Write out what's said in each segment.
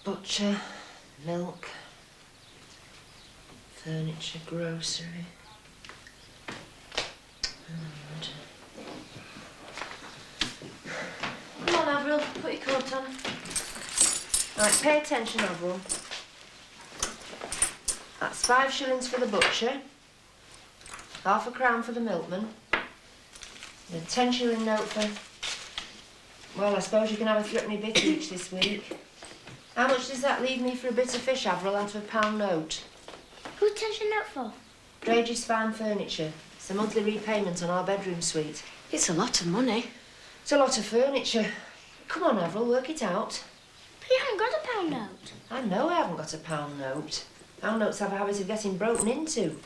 Butcher, milk, furniture, grocery. And... Come on, Avril, put your coat on. Right, pay attention, Avril. That's 5 shillings for the butcher, half a crown for the milkman, and a 10-shilling note for... Well, I suppose you can have a threepenny bit each this week. How much does that leave me for a bit of fish, Avril, out of a £1 note? Who's 10-shilling note for? Drage's Fine Furniture. It's a monthly repayment on our bedroom suite. It's a lot of money. It's a lot of furniture. Come on, Avril, work it out. But you haven't got a £1 note. I know I haven't got a £1 note. £1 notes have a habit of getting broken into.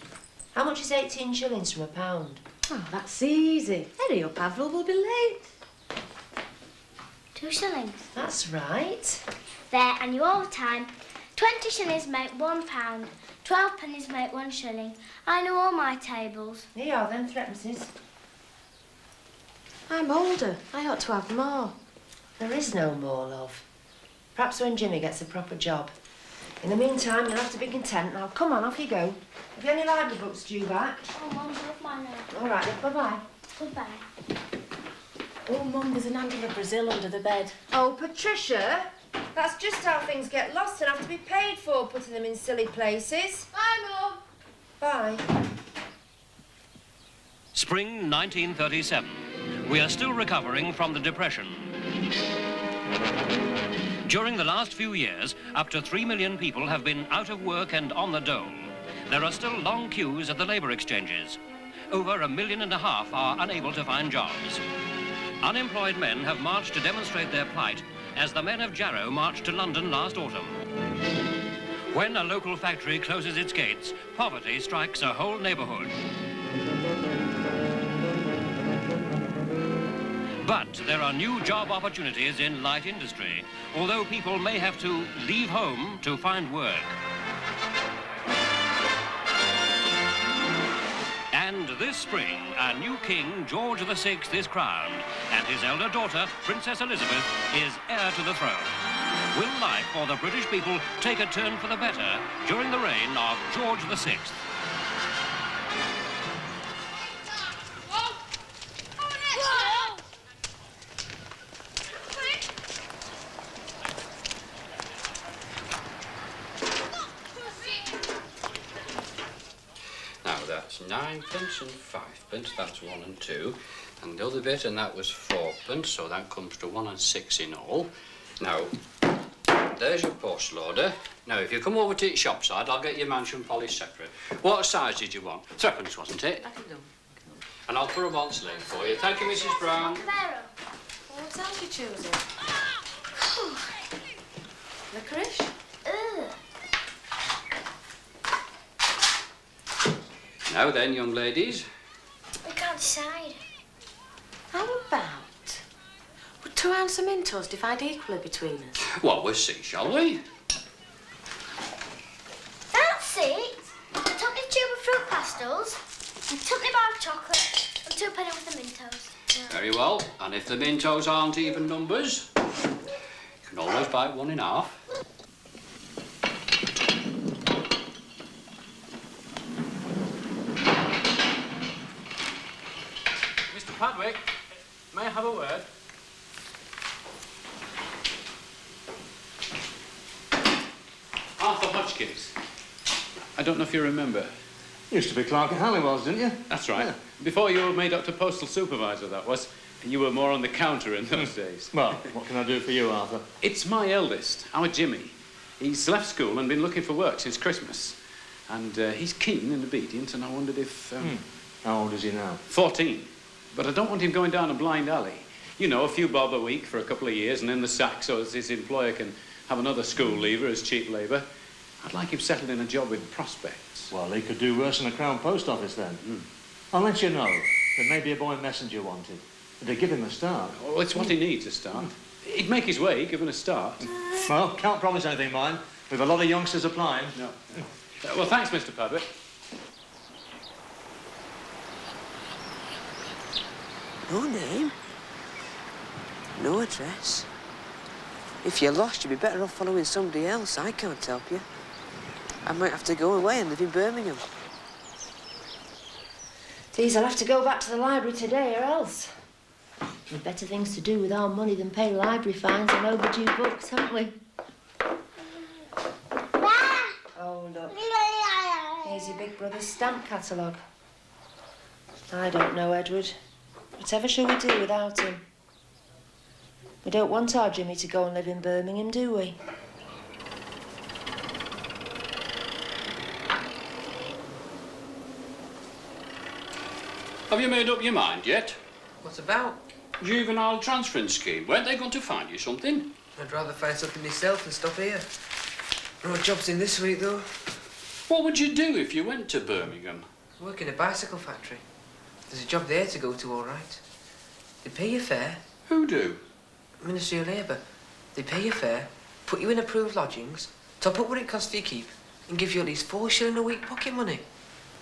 How much is 18 shillings from a £1? Oh, that's easy. Hurry up, Avril, we'll be late. 2 shillings. That's right. There, and you all the time. 20 shillings make £1. 12 pennies make 1 shilling. I know all my tables. Here you are then, threepences. I'm older. I ought to have more. There is no more, love. Perhaps when Jimmy gets a proper job. In the meantime, you'll have to be content. Now, come on, off you go. Have you any library books due back? Oh, Mum, love mine now. All right, then, bye-bye. Goodbye. Oh, Mum, there's an handle of Brazil under the bed. Oh, Patricia, that's just how things get lost and have to be paid for, putting them in silly places. Bye, Mum. Bye. Spring 1937. We are still recovering from the Depression. During the last few years, up to 3 million people have been out of work and on the dole. There are still long queues at the labour exchanges. Over 1.5 million are unable to find jobs. Unemployed men have marched to demonstrate their plight as the men of Jarrow marched to London last autumn. When a local factory closes its gates, poverty strikes a whole neighbourhood. But there are new job opportunities in light industry, although people may have to leave home to find work. And this spring, a new king, George VI, is crowned, and his elder daughter, Princess Elizabeth, is heir to the throne. Will life for the British people take a turn for the better during the reign of George VI? That's 9pence and 5pence, that's 1 and 2. And the other bit, and that was 4pence, so that comes to 1 and 6 in all. Now, there's your post loader. Now, if you come over to the shop side, I'll get your mansion polish separate. What size did you want? 3pence, wasn't it? I can do. And I'll put a on sleeve for you. Thank you, Mrs. Brown. What else are you choosing? Licorice? Ugh. Now then, young ladies. We can't decide. How about... Would 2 ounces of Mentos divide equally between us? Well, we'll see, shall we? That's it. A tuppenny tube of fruit pastels, a tuppenny bar of chocolate, and 2 penny with the Mentos. Very well. And if the Mentos aren't even numbers, you can always buy 1 in half. Padwick, may I have a word? Arthur Hodgkins. I don't know if you remember. Used to be clerk at Halliwell's, didn't you? That's right. Yeah. Before you were made up to postal supervisor, that was. You were more on the counter in those days. Well, what can I do for you, Arthur? It's my eldest, our Jimmy. He's left school and been looking for work since Christmas. And he's keen and obedient, and I wondered if... How old is he now? 14. But I don't want him going down a blind alley. You know, a few bob a week for a couple of years and in the sack so as his employer can have another school leaver as cheap labour. I'd like him settled in a job with prospects. Well, he could do worse than the Crown Post Office then. I'll let you know. There may be a boy messenger wanted. They'd give him a start. Oh, it's what he needs, a start. He'd make his way, given a start. Well, can't promise anything, mind. We've a lot of youngsters applying. No. Well, thanks, Mr. Padwick. No name, no address. If you're lost, you'd be better off following somebody else. I can't help you. I might have to go away and live in Birmingham. Tease, I'll have to go back to the library today or else. We've better things to do with our money than pay library fines and overdue books, haven't we? Oh, look. Here's your big brother's stamp catalogue. I don't know, Edward. Whatever shall we do without him? We don't want our Jimmy to go and live in Birmingham, do we? Have you made up your mind yet? What about? Juvenile transference scheme. Weren't they going to find you something? I'd rather find something myself than stop here. No jobs in this week, though. What would you do if you went to Birmingham? Work in a bicycle factory. There's a job there to go to, all right. They pay you fair. Who do? Ministry of Labour. They pay you fair, put you in approved lodgings, top up what it costs for your keep, and give you at least £4 a week pocket money.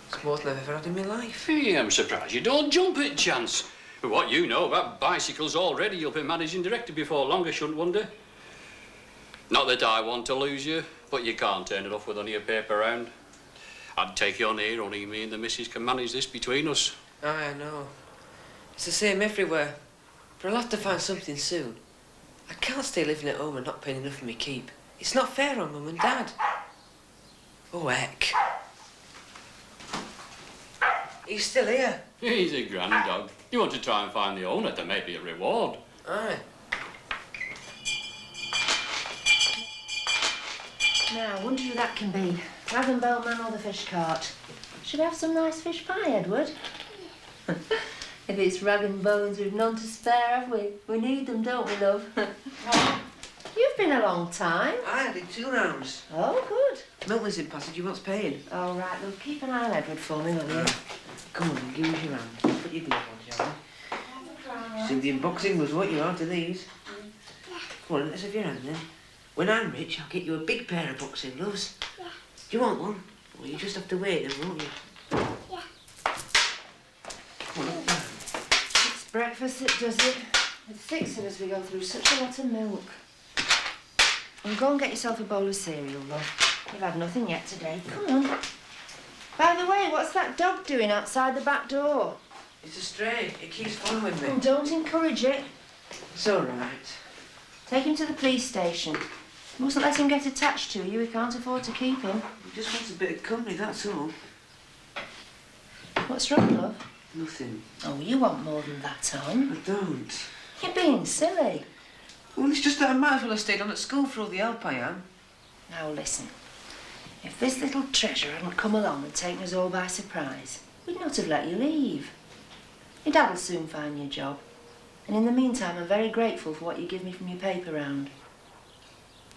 It's more than I've ever had in my life. Hey, I'm surprised you don't jump at chance. With what you know about bicycles already, you'll be managing director before long, I shouldn't wonder. Not that I want to lose you, but you can't turn it off with only a paper round. I'd take you on here, only me and the missus can manage this between us. Aye, I know. It's the same everywhere. But I'll have to find something soon. I can't stay living at home and not paying enough for my keep. It's not fair on Mum and Dad. Oh, heck. He's still here. He's a grand dog. You want to try and find the owner, there may be a reward. Aye. Now, I wonder who that can be. Rag and Bell Man or the fish cart? Should we have some nice fish pie, Edward? If it's rag and bones, we've none to spare, have we? We need them, don't we, love? You've been a long time. Aye, I did 2 rounds. Oh, good. Milton's in passage, he wants paying. All right, love, keep an eye on Edward for me, will you? Come on, give us your hand. Put your glove on, shall we? See, the unboxing was what you are to these. Come on, let's have your hand then. When I'm rich, I'll get you a big pair of boxing gloves. Yeah. Do you want one? Well, you just have to wait then, won't you? Yeah. Come on, up. It's breakfast that does it. It's fixing as we go through such a lot of milk. Well, go and get yourself a bowl of cereal, love. You've had nothing yet today. Come on. By the way, what's that dog doing outside the back door? It's a stray. It keeps following me. Oh, don't encourage it. It's all right. Take him to the police station. You mustn't let him get attached to you. We can't afford to keep him. He just wants a bit of company, that's all. What's wrong, love? Nothing. Oh, you want more than that, Tom. I don't. You're being silly. Well, it's just that I might as well have stayed on at school for all the help I am. Now, listen. If this little treasure hadn't come along and taken us all by surprise, we'd not have let you leave. Your dad will soon find you a job. And in the meantime, I'm very grateful for what you give me from your paper round.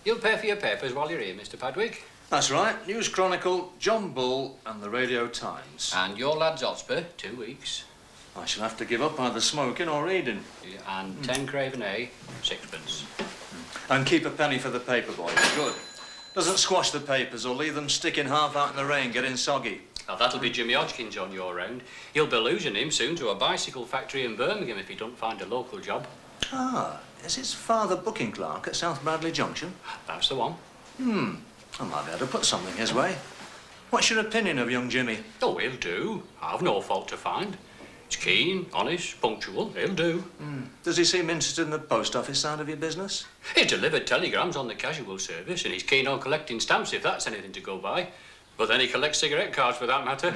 You'll pay for your papers while you're here, Mr. Padwick. That's right. News Chronicle, John Bull and the Radio Times. And your lad's Hotspur, 2 weeks. I shall have to give up either smoking or reading. Yeah, and 10 Craven A, 6pence. And keep a penny for the paper boy. Good. Doesn't squash the papers or leave them sticking half out in the rain, getting soggy. Now, that'll be Jimmy Hodgkins on your round. You'll be losing him soon to a bicycle factory in Birmingham if he don't find a local job. Ah, is his father booking clerk at South Bradley Junction? That's the one. I might be able to put something his way. What's your opinion of young Jimmy? Oh, he'll do. I've no fault to find. He's keen, honest, punctual. He'll do. Does he seem interested in the post office side of your business? He delivered telegrams on the casual service, and he's keen on collecting stamps if that's anything to go by. But then he collects cigarette cards for that matter.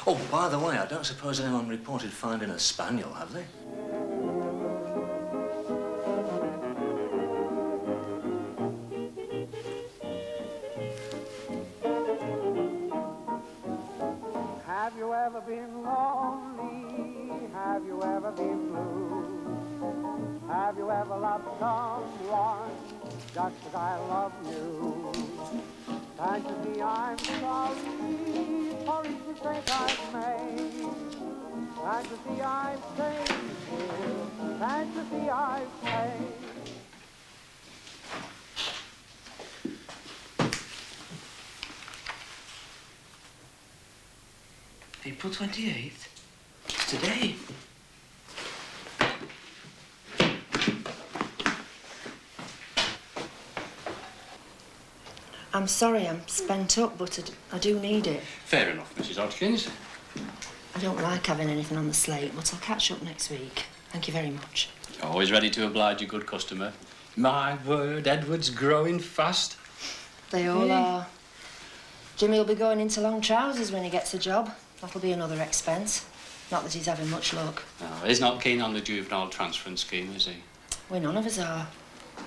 Oh, by the way, I don't suppose anyone reported finding a spaniel, have they? Have you ever been lonely? Have you ever been blue? Have you ever loved someone just as I love you? Can't you see I'm sorry for each mistake I've made? Can't you see I've changed you? Can't you see I've changed? April 28th? It's today. I'm sorry, I'm spent up, but I do need it. Fair enough, Mrs. Hodgkins. I don't like having anything on the slate, but I'll catch up next week. Thank you very much. Always ready to oblige a good customer. My word, Edward's growing fast. They all are. Jimmy will be going into long trousers when he gets a job. That'll be another expense. Not that he's having much luck. No, he's not keen on the juvenile transference scheme, is he? We none of us are.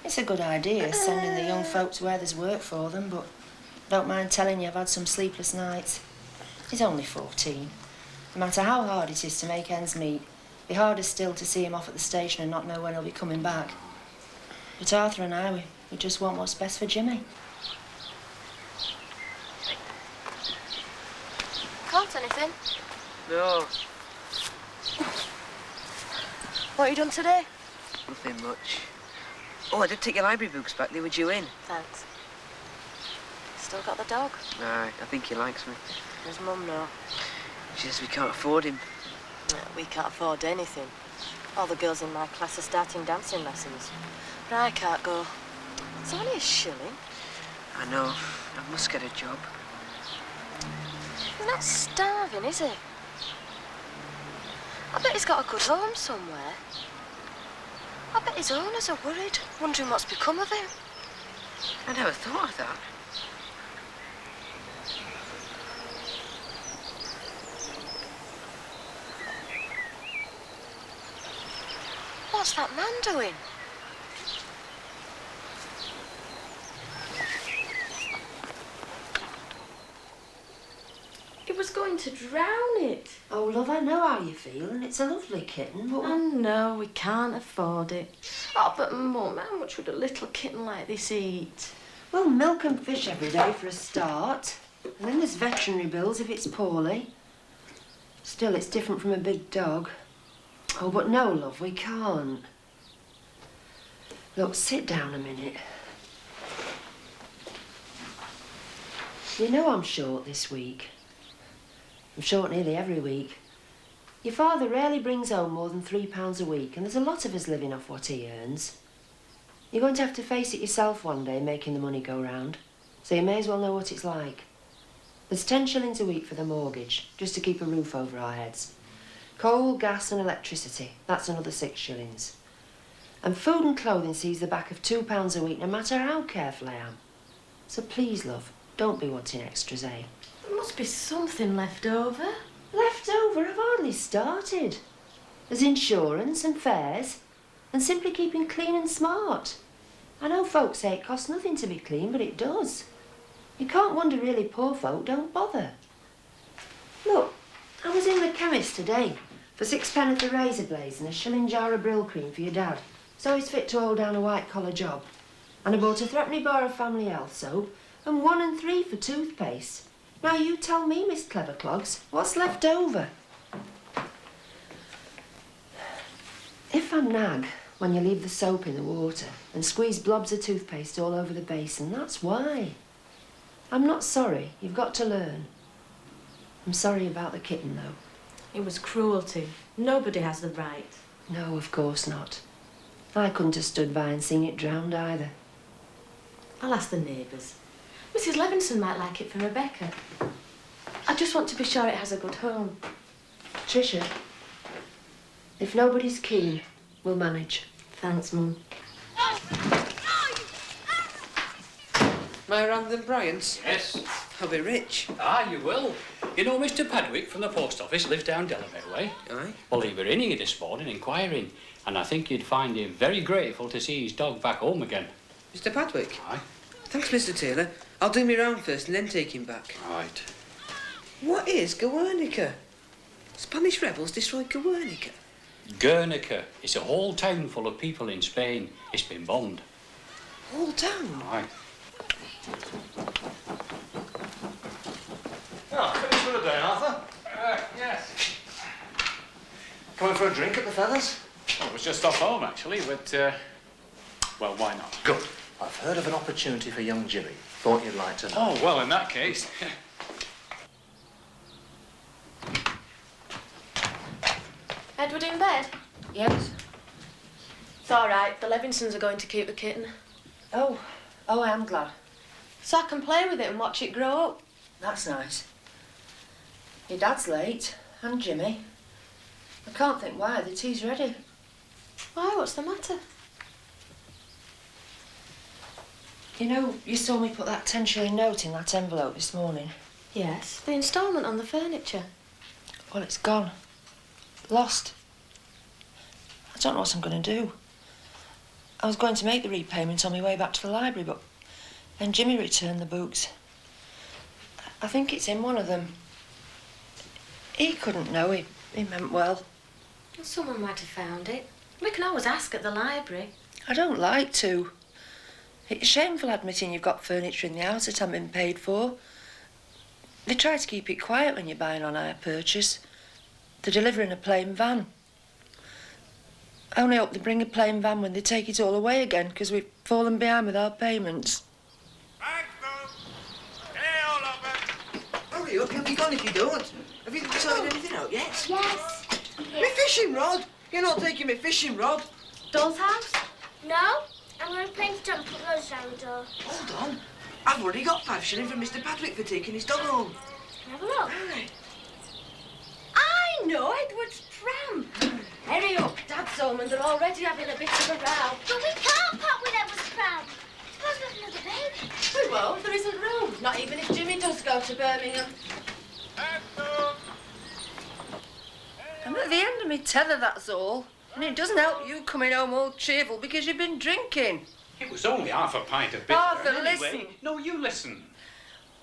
It's a good idea, sending the young folks where there's work for them, but I don't mind telling you I've had some sleepless nights. He's only 14. No matter how hard it is to make ends meet, it'd be harder still to see him off at the station and not know when he'll be coming back. But Arthur and I, we just want what's best for Jimmy. Caught anything? No, What have you done today? nothing much. Oh, I did take your library books back. They were due in. Thanks. Still got the dog? Aye, I think he likes me. Does Mum know? She says we can't afford him. We can't afford anything. All the girls in my class are starting dancing lessons. But I can't go. It's only a shilling. I know. I must get a job. He's not starving, is he? I bet he's got a good home somewhere. I bet his owners are worried, wondering what's become of him. I never thought of that. What's that man doing? It was going to drown it. Oh, love, I know how you feel, and it's a lovely kitten, but... I know, we can't afford it. Oh, but Mum, how much would a little kitten like this eat? Well, milk and fish every day for a start. And then there's veterinary bills if it's poorly. Still, it's different from a big dog. Oh, but no, love, we can't. Look, sit down a minute. You know I'm short this week. I'm short nearly every week. Your father rarely brings home more than £3 a week, and there's a lot of us living off what he earns. You're going to have to face it yourself one day, making the money go round. So you may as well know what it's like. There's 10 shillings a week for the mortgage, just to keep a roof over our heads. Coal, gas and electricity, that's another 6 shillings. And food and clothing sees the back of £2 a week, no matter how careful I am. So please, love, don't be wanting extras, eh? There must be something left over. Left over? I've hardly started. There's insurance and fares, and simply keeping clean and smart. I know folks say it costs nothing to be clean, but it does. You can't wonder really poor folk don't bother. Look, I was in the chemist today for 6p a razor blades and a shilling jar of Brill cream for your dad, so he's fit to hold down a white-collar job. And I bought a threepenny bar of Family Health soap and 1 and 3 for toothpaste. Now you tell me, Miss Cleverclogs, what's left over? If I nag when you leave the soap in the water and squeeze blobs of toothpaste all over the basin, that's why. I'm not sorry. You've got to learn. I'm sorry about the kitten, though. It was cruelty. Nobody has the right. No, of course not. I couldn't have stood by and seen it drowned either. I'll ask the neighbours. Mrs. Levinson might like it for Rebecca. I just want to be sure it has a good home. Tricia, if nobody's keen, we'll manage. Thanks, Mum. My Random Bryant's? Yes. I'll be rich. Ah, you will. You know Mr. Padwick from the post office lives down Delamere way. Aye. Well, he were in here this morning inquiring, and I think you'd find him very grateful to see his dog back home again. Mr. Padwick? Aye. Thanks, Mr. Taylor. I'll do me round first and then take him back. Right. What is Guernica? Spanish rebels destroyed Guernica. Guernica. It's a whole town full of people in Spain. It's been bombed. Whole town? Aye. Oh, finished for the day, Arthur? Yes. Coming for a drink at the Feathers? Well, it was just off home, actually, but, well, why not? Good. I've heard of an opportunity for young Jimmy. Thought you'd like to know. Oh, well, in that case. Edward in bed? Yes? It's all right. The Levinsons are going to keep the kitten. Oh, I am glad. So I can play with it and watch it grow up. That's nice. Your dad's late, and Jimmy. I can't think why. The tea's ready. Why? What's the matter? You know, you saw me put that 10-shilling note in that envelope this morning. Yes, the instalment on the furniture. Well, it's gone. Lost. I don't know what I'm going to do. I was going to make the repayment on my way back to the library, but then Jimmy returned the books. I think it's in one of them. He couldn't know. He meant well. Well, someone might have found it. We can always ask at the library. I don't like to. It's shameful admitting you've got furniture in the house that hasn't been paid for. They try to keep it quiet when you're buying on hire purchase. They deliver in a plain van. I only hope they bring a plain van when they take it all away again, because we've fallen behind with our payments. Hurry up, you'll be gone if you don't. Have you sorted anything out yet? Yes. My fishing rod! You're not taking my fishing rod. Doll's house? No. I'm going to paint it and put those down the door. Hold on. I've already got 5 shillings from Mr. Patrick for taking his dog home. Have a look. Right. I know, Edward's pram. Hurry up, Dad's home and they're already having a bit of a row. But we can't part with Edward's pram. Suppose we have another baby. We won't, there isn't room. Not even if Jimmy does go to Birmingham. I'm at the end of my tether, that's all. And it doesn't help you coming home all cheerful because you've been drinking. It was only half a pint of bitter. Arthur, anyway. listen. No, you listen.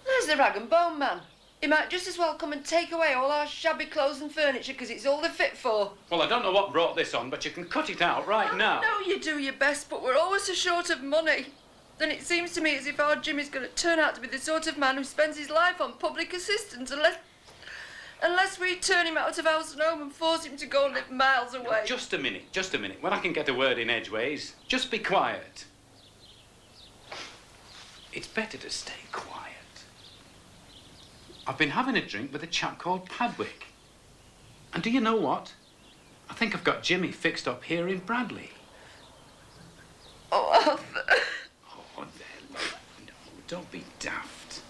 There's the rag and bone man. He might just as well come and take away all our shabby clothes and furniture because it's all they're fit for. Well, I don't know what brought this on, but you can cut it out right now. I know you do your best, but we're always so short of money. Then it seems to me as if our Jimmy's going to turn out to be the sort of man who spends his life on public assistance unless we turn him out of house and home and force him to go and live miles away. Just a minute, just a minute. When I can get a word in edgeways, just be quiet. It's better to stay quiet. I've been having a drink with a chap called Padwick. And do you know what? I think I've got Jimmy fixed up here in Bradley. Oh, Arthur. Oh, there, love. No, don't be daft.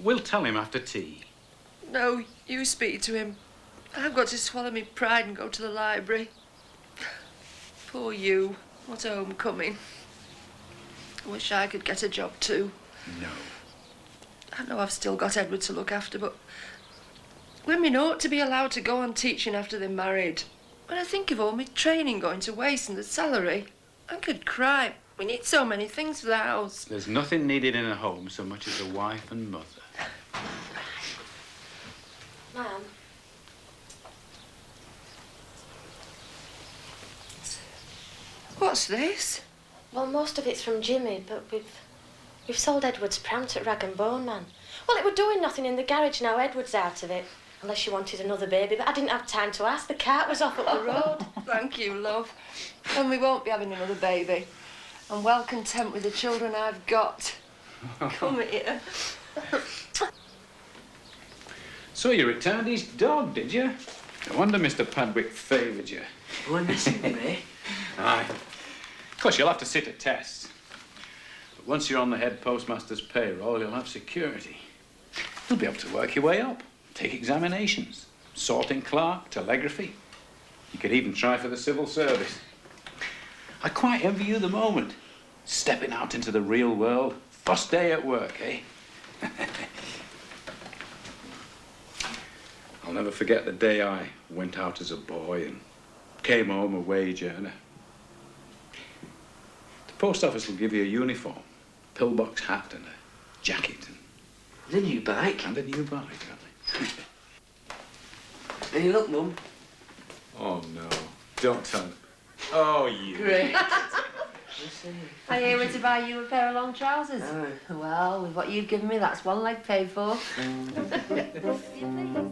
We'll tell him after tea. No, you speak to him. I've got to swallow my pride and go to the library. Poor you. What a homecoming. I wish I could get a job too. No. I know I've still got Edward to look after, but women ought to be allowed to go on teaching after they're married. When I think of all my training going to waste and the salary, I could cry. We need so many things for the house. There's nothing needed in a home so much as a wife and mother. Ma'am. What's this? Well, most of it's from Jimmy, but we've sold Edward's pram to Rag and Bone Man. Well, it were doing nothing in the garage now Edward's out of it. Unless you wanted another baby, but I didn't have time to ask. The cart was off up the road. Thank you, love. And we won't be having another baby. I'm well content with the children I've got. Come here. So you returned his dog, did you? No wonder Mr. Padwick favoured you. Boy messing with me. Aye. Of course, you'll have to sit a test. But once you're on the head postmaster's payroll, you'll have security. You'll be able to work your way up, take examinations, sorting clerk, telegraphy. You could even try for the civil service. I quite envy you the moment. Stepping out into the real world, first day at work, eh? I'll never forget the day I went out as a boy and came home a wage earner. The post office will give you a uniform, pillbox hat and a jacket. The new bike. And a new bike, aren't they? Hey, look, Mum. Oh, no. Don't tell me. Oh, you. Great. I hear we're to buy you a pair of long trousers. Aye. Well, with what you've given me, that's one leg paid for. Yes, please.